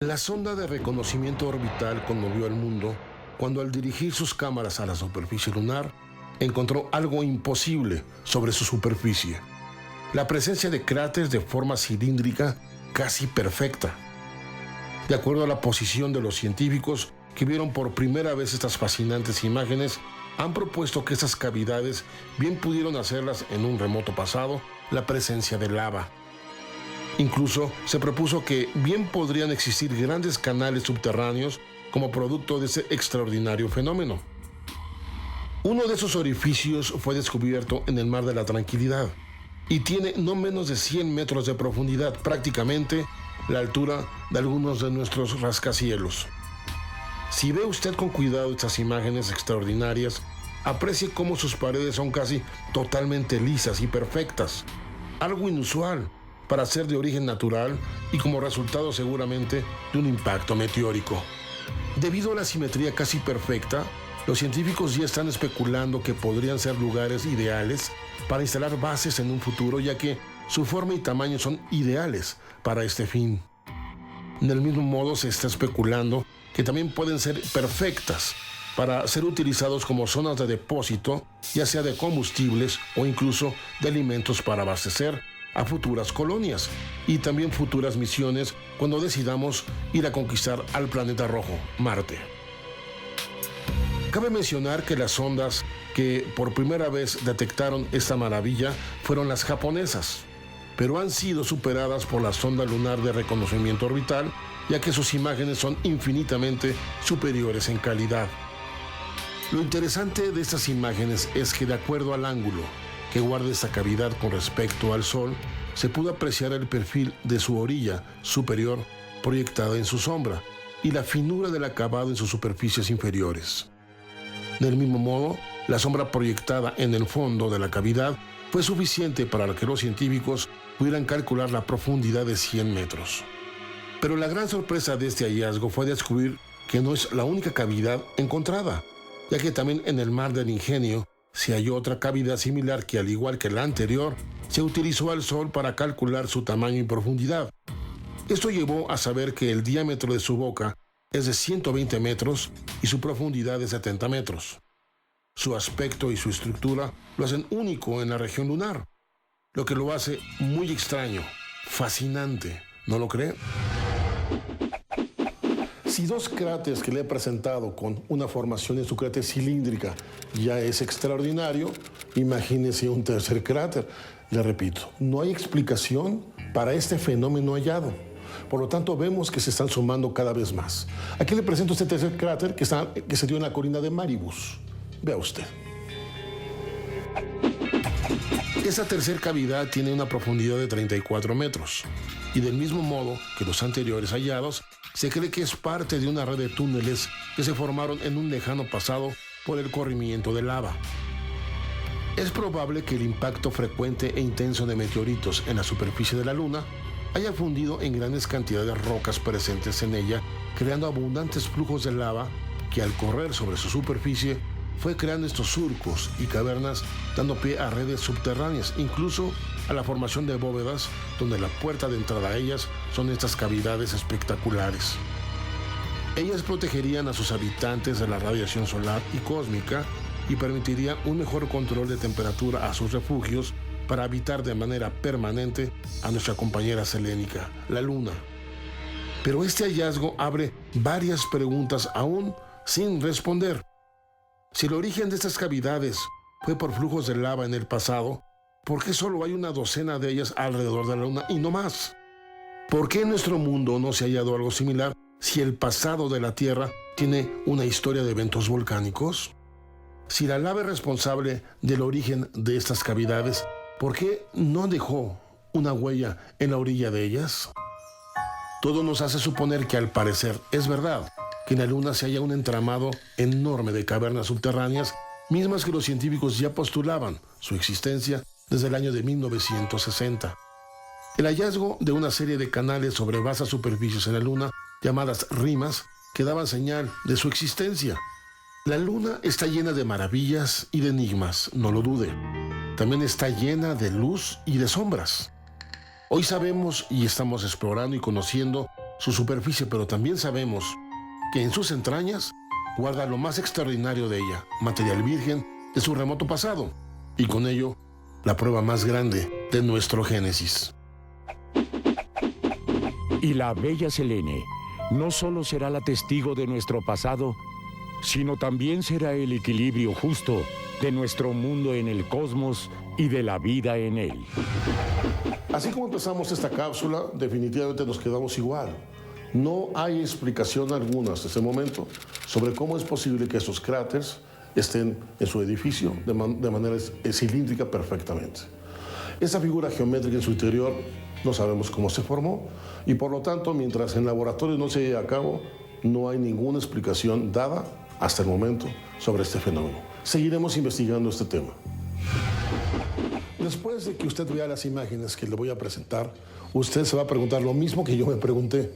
La sonda de reconocimiento orbital conmovió al mundo cuando al dirigir sus cámaras a la superficie lunar encontró algo imposible sobre su superficie: la presencia de cráteres de forma cilíndrica casi perfecta. De acuerdo a la posición de los científicos que vieron por primera vez estas fascinantes imágenes, han propuesto que esas cavidades bien pudieron hacerlas en un remoto pasado la presencia de lava. Incluso se propuso que bien podrían existir grandes canales subterráneos como producto de ese extraordinario fenómeno. Uno de esos orificios fue descubierto en el Mar de la Tranquilidad y tiene no menos de 100 metros de profundidad, prácticamente la altura de algunos de nuestros rascacielos. Si ve usted con cuidado estas imágenes extraordinarias, aprecie cómo sus paredes son casi totalmente lisas y perfectas, algo inusual para ser de origen natural y como resultado seguramente de un impacto meteórico. Debido a la simetría casi perfecta, los científicos ya están especulando que podrían ser lugares ideales para instalar bases en un futuro, ya que su forma y tamaño son ideales para este fin. Del mismo modo, se está especulando que también pueden ser perfectas para ser utilizados como zonas de depósito, ya sea de combustibles o incluso de alimentos para abastecer a futuras colonias y también futuras misiones cuando decidamos ir a conquistar al planeta rojo, Marte. Cabe mencionar que las sondas que por primera vez detectaron esta maravilla fueron las japonesas, pero han sido superadas por la sonda lunar de reconocimiento orbital, ya que sus imágenes son infinitamente superiores en calidad. Lo interesante de estas imágenes es que, de acuerdo al ángulo que guarda esta cavidad con respecto al Sol, se pudo apreciar el perfil de su orilla superior proyectada en su sombra y la finura del acabado en sus superficies inferiores. Del mismo modo, la sombra proyectada en el fondo de la cavidad fue suficiente para que los científicos pudieran calcular la profundidad de 100 metros. Pero la gran sorpresa de este hallazgo fue descubrir que no es la única cavidad encontrada, ya que también en el Mar del Ingenio se halló otra cavidad similar que, al igual que la anterior, se utilizó al Sol para calcular su tamaño y profundidad. Esto llevó a saber que el diámetro de su boca es de 120 metros y su profundidad de 70 metros. Su aspecto y su estructura lo hacen único en la región lunar, lo que lo hace muy extraño, fascinante, ¿no lo cree? Si dos cráteres que le he presentado con una formación en su cráter cilíndrica ya es extraordinario, imagínese un tercer cráter. Le repito, no hay explicación para este fenómeno hallado. Por lo tanto, vemos que se están sumando cada vez más. Aquí le presento este tercer cráter que se dio en la colina de Maribus. Vea usted. Esta tercera cavidad tiene una profundidad de 34 metros y, del mismo modo que los anteriores hallados, se cree que es parte de una red de túneles que se formaron en un lejano pasado por el corrimiento de lava. Es probable que el impacto frecuente e intenso de meteoritos en la superficie de la Luna haya fundido en grandes cantidades de rocas presentes en ella, creando abundantes flujos de lava que, al correr sobre su superficie, fue creando estos surcos y cavernas, dando pie a redes subterráneas, incluso a la formación de bóvedas, donde la puerta de entrada a ellas son estas cavidades espectaculares. Ellas protegerían a sus habitantes de la radiación solar y cósmica y permitirían un mejor control de temperatura a sus refugios para habitar de manera permanente a nuestra compañera selénica, la Luna. Pero este hallazgo abre varias preguntas aún sin responder. Si el origen de estas cavidades fue por flujos de lava en el pasado, ¿por qué solo hay una docena de ellas alrededor de la Luna y no más? ¿Por qué en nuestro mundo no se ha hallado algo similar si el pasado de la Tierra tiene una historia de eventos volcánicos? Si la lava es responsable del origen de estas cavidades, ¿por qué no dejó una huella en la orilla de ellas? Todo nos hace suponer que, al parecer, es verdad que en la Luna se halla un entramado enorme de cavernas subterráneas, mismas que los científicos ya postulaban su existencia desde el año de 1960. El hallazgo de una serie de canales sobre vastas superficies en la Luna, llamadas rimas, que daban señal de su existencia. La Luna está llena de maravillas y de enigmas, no lo dude. También está llena de luz y de sombras. Hoy sabemos y estamos explorando y conociendo su superficie, pero también sabemos que en sus entrañas guarda lo más extraordinario de ella, material virgen de su remoto pasado, y con ello la prueba más grande de nuestro Génesis. Y la bella Selene no solo será la testigo de nuestro pasado, sino también será el equilibrio justo de nuestro mundo en el cosmos y de la vida en él. Así como empezamos esta cápsula, definitivamente nos quedamos igual. No hay explicación alguna hasta ese momento sobre cómo es posible que estos cráteres estén en su edificio de manera cilíndrica perfectamente. Esa figura geométrica en su interior no sabemos cómo se formó y por lo tanto, mientras en laboratorio no se lleve a cabo, no hay ninguna explicación dada hasta el momento sobre este fenómeno. Seguiremos investigando este tema. Después de que usted vea las imágenes que le voy a presentar, usted se va a preguntar lo mismo que yo me pregunté.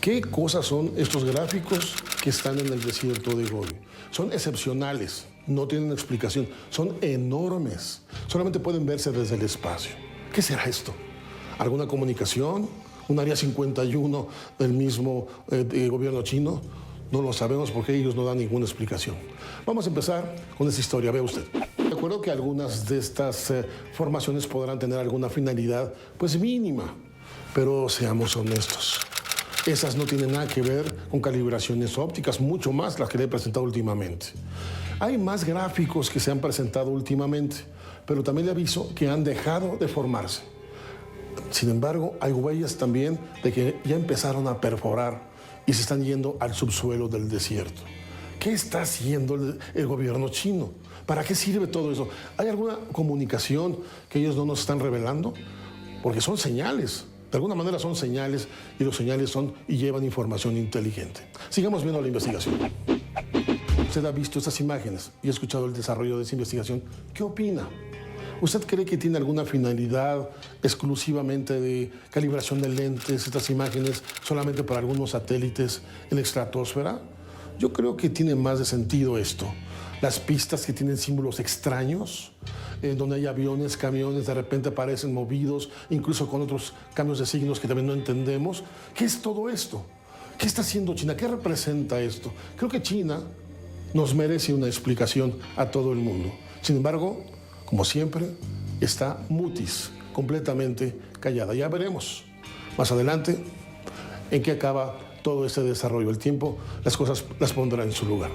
¿Qué cosas son estos gráficos que están en el desierto de Gobi? Son excepcionales, no tienen explicación, son enormes, solamente pueden verse desde el espacio. ¿Qué será esto? ¿Alguna comunicación? ¿Un área 51 del mismo gobierno chino? No lo sabemos porque ellos no dan ninguna explicación. Vamos a empezar con esta historia, vea usted. De acuerdo que algunas de estas formaciones podrán tener alguna finalidad, pues mínima, pero seamos honestos. Esas no tienen nada que ver con calibraciones ópticas, mucho más las que le he presentado últimamente. Hay más gráficos que se han presentado últimamente, pero también le aviso que han dejado de formarse. Sin embargo, hay huellas también de que ya empezaron a perforar y se están yendo al subsuelo del desierto. ¿Qué está haciendo el gobierno chino? ¿Para qué sirve todo eso? ¿Hay alguna comunicación que ellos no nos están revelando? Porque son señales. De alguna manera son señales y los señales son y llevan información inteligente. Sigamos viendo la investigación. Usted ha visto estas imágenes y ha escuchado el desarrollo de esa investigación. ¿Qué opina? ¿Usted cree que tiene alguna finalidad exclusivamente de calibración de lentes, estas imágenes solamente para algunos satélites en la estratosfera? Yo creo que tiene más de sentido esto. Las pistas que tienen símbolos extraños, donde hay aviones, camiones, de repente aparecen movidos, incluso con otros cambios de signos que también no entendemos. ¿Qué es todo esto? ¿Qué está haciendo China? ¿Qué representa esto? Creo que China nos merece una explicación a todo el mundo. Sin embargo, como siempre, está mutis, completamente callada. Ya veremos más adelante en qué acaba todo este desarrollo. El tiempo, las cosas las pondrá en su lugar.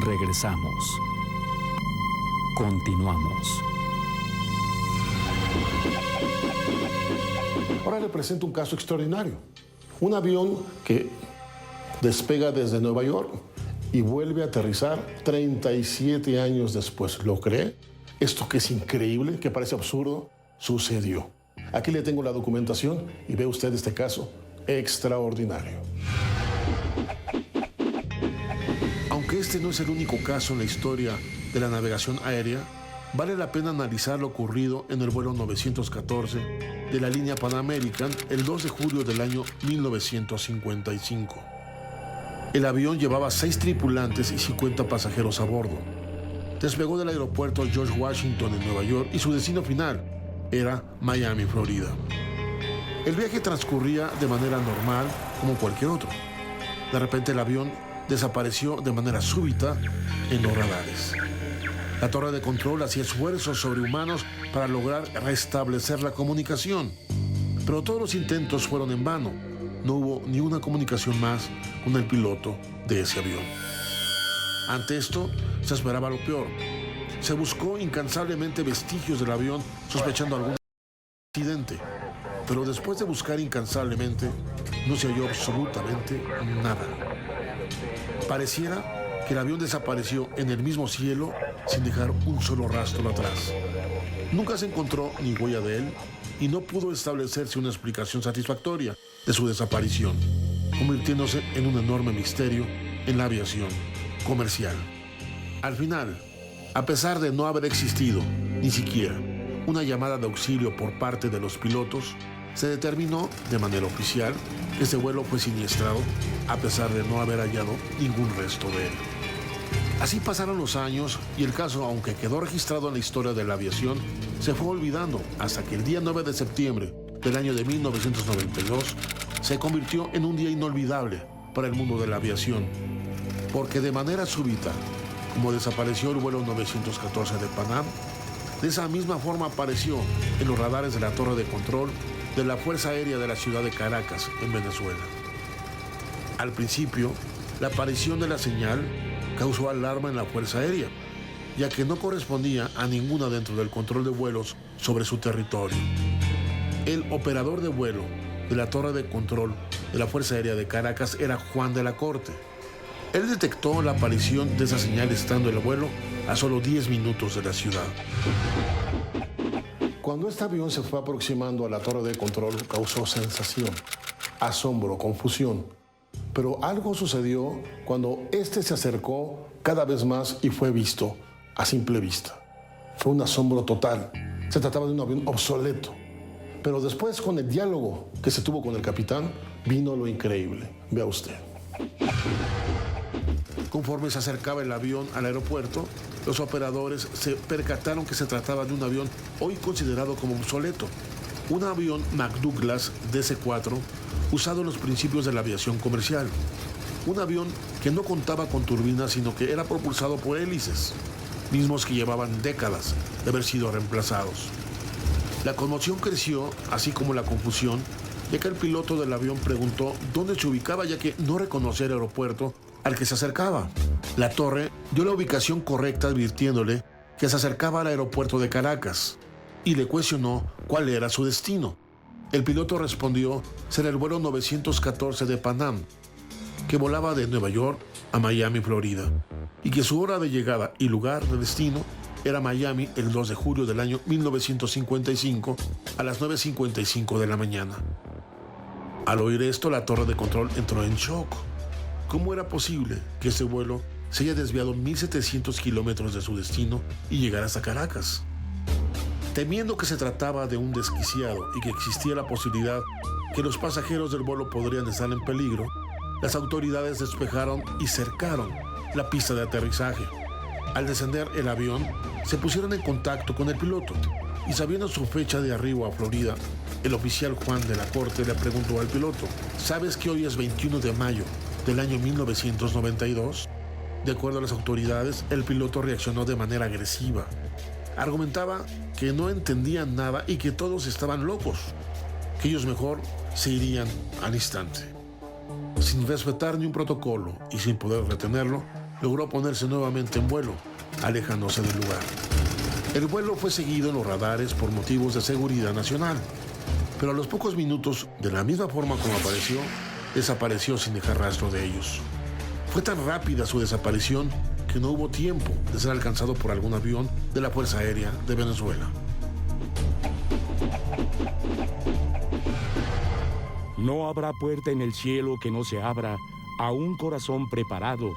Regresamos. Continuamos. Ahora le presento un caso extraordinario. Un avión que despega desde Nueva York y vuelve a aterrizar 37 años después. ¿Lo cree? Esto que es increíble, que parece absurdo, sucedió. Aquí le tengo la documentación y ve usted este caso extraordinario. Aunque este no es el único caso en la historia de la navegación aérea, vale la pena analizar lo ocurrido en el vuelo 914 de la línea Pan American el 2 de julio del año 1955. El avión llevaba 6 tripulantes y 50 pasajeros a bordo. Despegó del aeropuerto George Washington en Nueva York y su destino final era Miami, Florida. El viaje transcurría de manera normal como cualquier otro. De repente el avión desapareció de manera súbita en los radares. La torre de control hacía esfuerzos sobrehumanos para lograr restablecer la comunicación, pero todos los intentos fueron en vano. No hubo ni una comunicación más con el piloto de ese avión. Ante esto, se esperaba lo peor. Se buscó incansablemente vestigios del avión, sospechando algún accidente. Pero después de buscar incansablemente, no se halló absolutamente nada. Pareciera que el avión desapareció en el mismo cielo sin dejar un solo rastro atrás. Nunca se encontró ni huella de él y no pudo establecerse una explicación satisfactoria de su desaparición, convirtiéndose en un enorme misterio en la aviación comercial. Al final, a pesar de no haber existido ni siquiera una llamada de auxilio por parte de los pilotos, se determinó de manera oficial que este vuelo fue siniestrado a pesar de no haber hallado ningún resto de él. Así pasaron los años y el caso, aunque quedó registrado en la historia de la aviación, se fue olvidando hasta que el día 9 de septiembre del año de 1992 se convirtió en un día inolvidable para el mundo de la aviación, porque de manera súbita, como desapareció el vuelo 914 de Panam, de esa misma forma apareció en los radares de la torre de control de la Fuerza Aérea de la ciudad de Caracas, en Venezuela. Al principio, la aparición de la señal causó alarma en la Fuerza Aérea, ya que no correspondía a ninguna dentro del control de vuelos sobre su territorio. El operador de vuelo de la torre de control de la Fuerza Aérea de Caracas era Juan de la Corte. Él detectó la aparición de esa señal estando el vuelo a solo 10 minutos de la ciudad. Cuando este avión se fue aproximando a la torre de control, causó sensación, asombro, confusión. Pero algo sucedió cuando este se acercó cada vez más y fue visto a simple vista. Fue un asombro total. Se trataba de un avión obsoleto. Pero después, con el diálogo que se tuvo con el capitán, vino lo increíble. Vea usted. Conforme se acercaba el avión al aeropuerto, los operadores se percataron que se trataba de un avión hoy considerado como obsoleto. Un avión McDouglas DC-4 usado en los principios de la aviación comercial. Un avión que no contaba con turbinas, sino que era propulsado por hélices, mismos que llevaban décadas de haber sido reemplazados. La conmoción creció, así como la confusión, ya que el piloto del avión preguntó dónde se ubicaba, ya que no reconocía el aeropuerto al que se acercaba. La torre dio la ubicación correcta, advirtiéndole que se acercaba al aeropuerto de Caracas, y le cuestionó cuál era su destino. El piloto respondió ser el vuelo 914 de Panam, que volaba de Nueva York a Miami, Florida, y que su hora de llegada y lugar de destino era Miami el 2 de julio del año 1955 a las 9:55 de la mañana. Al oír esto, la torre de control entró en shock. ¿Cómo era posible que ese vuelo se haya desviado 1.700 kilómetros de su destino y llegara hasta Caracas? Temiendo que se trataba de un desquiciado y que existía la posibilidad que los pasajeros del vuelo podrían estar en peligro, las autoridades despejaron y cercaron la pista de aterrizaje. Al descender el avión, se pusieron en contacto con el piloto y, sabiendo su fecha de arribo a Florida, el oficial Juan de la Corte le preguntó al piloto: ¿sabes que hoy es 21 de mayo del año 1992? De acuerdo a las autoridades, el piloto reaccionó de manera agresiva. Argumentaba que no entendían nada y que todos estaban locos, que ellos mejor se irían al instante. Sin respetar ni un protocolo y sin poder retenerlo, logró ponerse nuevamente en vuelo, alejándose del lugar. El vuelo fue seguido en los radares por motivos de seguridad nacional, pero a los pocos minutos, de la misma forma como apareció, desapareció sin dejar rastro de ellos. Fue tan rápida su desaparición que no hubo tiempo de ser alcanzado por algún avión de la Fuerza Aérea de Venezuela. No habrá puerta en el cielo que no se abra a un corazón preparado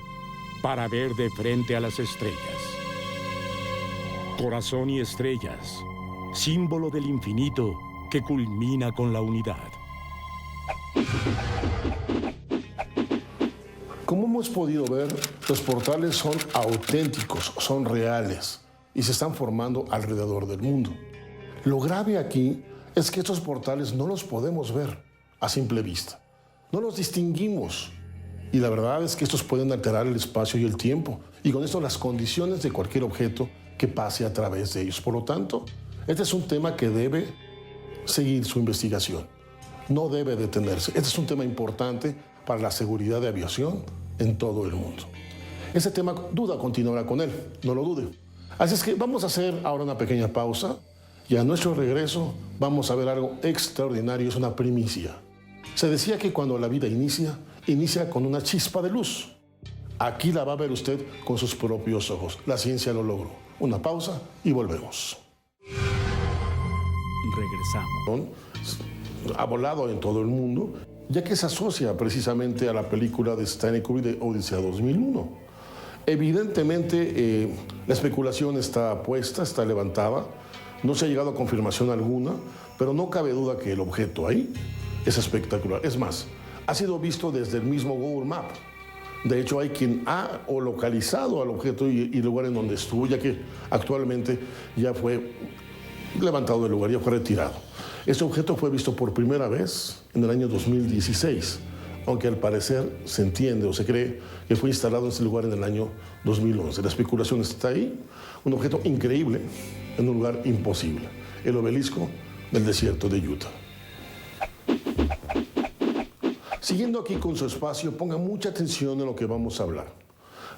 para ver de frente a las estrellas. Corazón y estrellas, símbolo del infinito que culmina con la unidad. Como hemos podido ver, los portales son auténticos, son reales y se están formando alrededor del mundo. Lo grave aquí es que estos portales no los podemos ver a simple vista. No los distinguimos. Y la verdad es que estos pueden alterar el espacio y el tiempo, y con esto las condiciones de cualquier objeto que pase a través de ellos. Por lo tanto, este es un tema que debe seguir su investigación. No debe detenerse. Este es un tema importante para la seguridad de aviación en todo el mundo. Ese tema duda continuará con él, no lo dude. Así es que vamos a hacer ahora una pequeña pausa y a nuestro regreso vamos a ver algo extraordinario, es una primicia. Se decía que cuando la vida inicia con una chispa de luz. Aquí la va a ver usted con sus propios ojos. La ciencia lo logró. Una pausa y volvemos. Regresamos. Ha volado en todo el mundo, ya que se asocia precisamente a la película de Stanley Kubrick de Odisea 2001. Evidentemente, la especulación está puesta, está levantada. No se ha llegado a confirmación alguna, pero no cabe duda que el objeto ahí es espectacular. Es más, ha sido visto desde el mismo Google Maps. De hecho, hay quien ha localizado al objeto y el lugar en donde estuvo, ya que actualmente ya fue levantado del lugar, ya fue retirado. Este objeto fue visto por primera vez en el año 2016, aunque al parecer se entiende o se cree que fue instalado en ese lugar en el año 2011. La especulación está ahí, un objeto increíble en un lugar imposible, el obelisco del desierto de Utah. Siguiendo aquí con su espacio, ponga mucha atención en lo que vamos a hablar.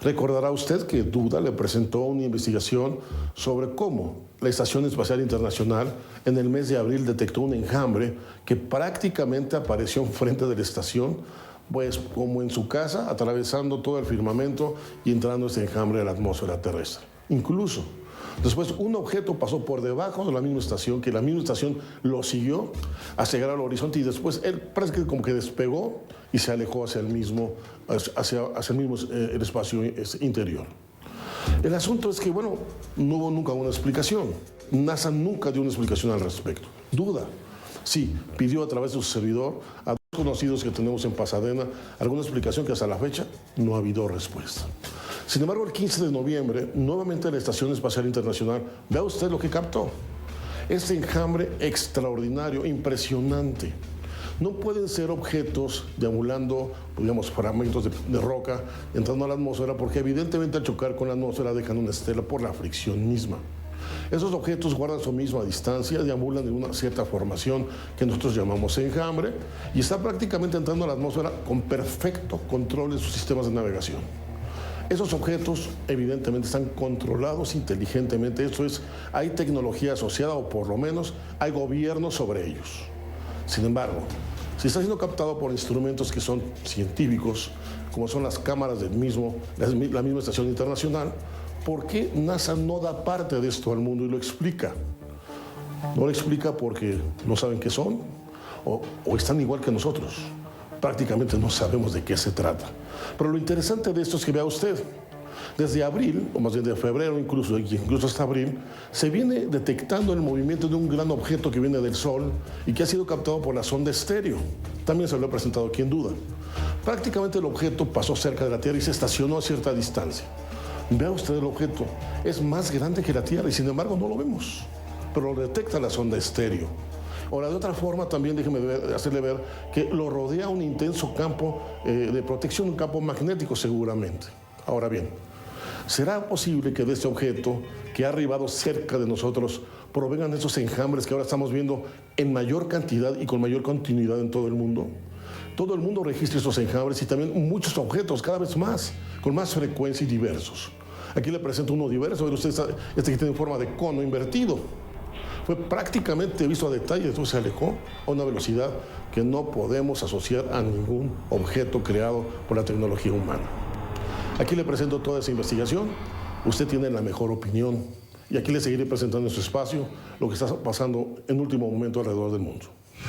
Recordará usted que Duda le presentó una investigación sobre cómo la Estación Espacial Internacional en el mes de abril detectó un enjambre que prácticamente apareció enfrente de la estación, pues como en su casa, atravesando todo el firmamento y entrando ese enjambre a la atmósfera terrestre. Incluso después un objeto pasó por debajo de la misma estación, que la misma estación lo siguió hasta llegar al horizonte y después él parece que como que despegó y se alejó hacia el mismo el espacio interior. El asunto es que, bueno, no hubo nunca una explicación. NASA nunca dio una explicación al respecto. Duda. Sí, pidió a través de su servidor a dos conocidos que tenemos en Pasadena alguna explicación que hasta la fecha no ha habido respuesta. Sin embargo, el 15 de noviembre, nuevamente la Estación Espacial Internacional, vea usted lo que captó. Este enjambre extraordinario, impresionante. No pueden ser objetos deambulando, digamos, fragmentos de roca entrando a la atmósfera, porque evidentemente al chocar con la atmósfera dejan una estela por la fricción misma. Esos objetos guardan su misma distancia, deambulan en una cierta formación que nosotros llamamos enjambre y está prácticamente entrando a la atmósfera con perfecto control de sus sistemas de navegación. Esos objetos evidentemente están controlados inteligentemente, esto es, hay tecnología asociada o por lo menos hay gobierno sobre ellos. Sin embargo, si está siendo captado por instrumentos que son científicos, como son las cámaras la misma Estación Internacional, ¿por qué NASA no da parte de esto al mundo y lo explica? No lo explica porque no saben qué son o están igual que nosotros. Prácticamente no sabemos de qué se trata. Pero lo interesante de esto es que vea usted, desde abril, o más bien de febrero incluso hasta abril, se viene detectando el movimiento de un gran objeto que viene del Sol y que ha sido captado por la sonda estéreo. También se lo he presentado aquí en Duda. Prácticamente el objeto pasó cerca de la Tierra y se estacionó a cierta distancia. Vea usted el objeto, es más grande que la Tierra y sin embargo no lo vemos, pero lo detecta la sonda estéreo. Ahora, de otra forma, también déjeme hacerle ver que lo rodea un intenso campo de protección, un campo magnético seguramente. Ahora bien, ¿será posible que de este objeto que ha arribado cerca de nosotros provengan esos enjambres que ahora estamos viendo en mayor cantidad y con mayor continuidad en todo el mundo? Todo el mundo registra esos enjambres y también muchos objetos, cada vez más, con más frecuencia y diversos. Aquí le presento uno diverso, usted este que tiene forma de cono invertido. Fue prácticamente visto a detalle, entonces se alejó a una velocidad que no podemos asociar a ningún objeto creado por la tecnología humana. Aquí le presento toda esa investigación, usted tiene la mejor opinión y aquí le seguiré presentando en su espacio lo que está pasando en último momento alrededor del mundo.